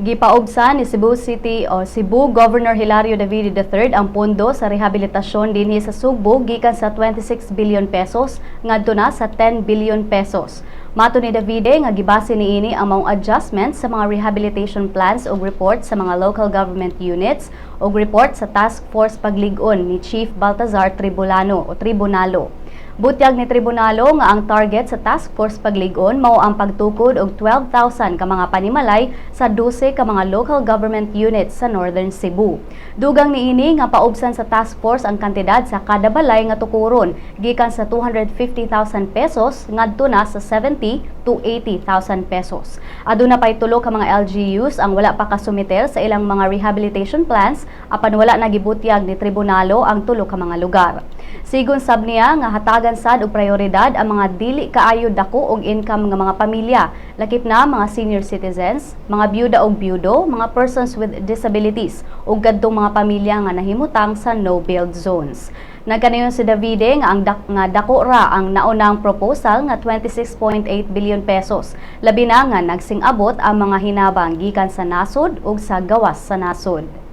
Gipaubsan ni Cebu City o Cebu Governor Hilario David III ang pondo sa rehabilitasyon dinhi sa Subo gikan sa 26 billion pesos ngadto na sa 10 billion pesos. Mato ni Davide nga gibase niini ang maong adjustment sa mga rehabilitation plans ug report sa mga local government units ug report sa Task Force Paglig-on ni Chief Baltazar Tribunalo. Butyag ni Tribunalo nga ang target sa Task Force Paglig-on mao ang pagtukod og 12,000 ka mga panimalay sa 12 ka mga local government units sa Northern Cebu. Dugang niini nga paubsan sa Task Force ang kantidad sa kada balay nga tukuron gikan sa 250,000 pesos ngadto na sa 70 to 80,000 pesos. Aduna pay tulo ka mga LGUs ang wala pa kasumiter sa ilang mga rehabilitation plans apan wala na gibutyag ni Tribunalo ang tulo ka mga lugar. Sigon sab niya nga hatagan sad og prioridad ang mga dili kaayo dako og income nga mga pamilya, lakip na mga senior citizens, mga byuda og byudo, mga persons with disabilities ug kadtong mga pamilya nga nahimutang sa no-build zones. Nagkanayon si Davide nga ang dako ra ang naunang proposal nga 26.8 billion pesos. Labi na nga nagsing-abot ang mga hinabang gikan sa nasod ug sa gawas sa nasod.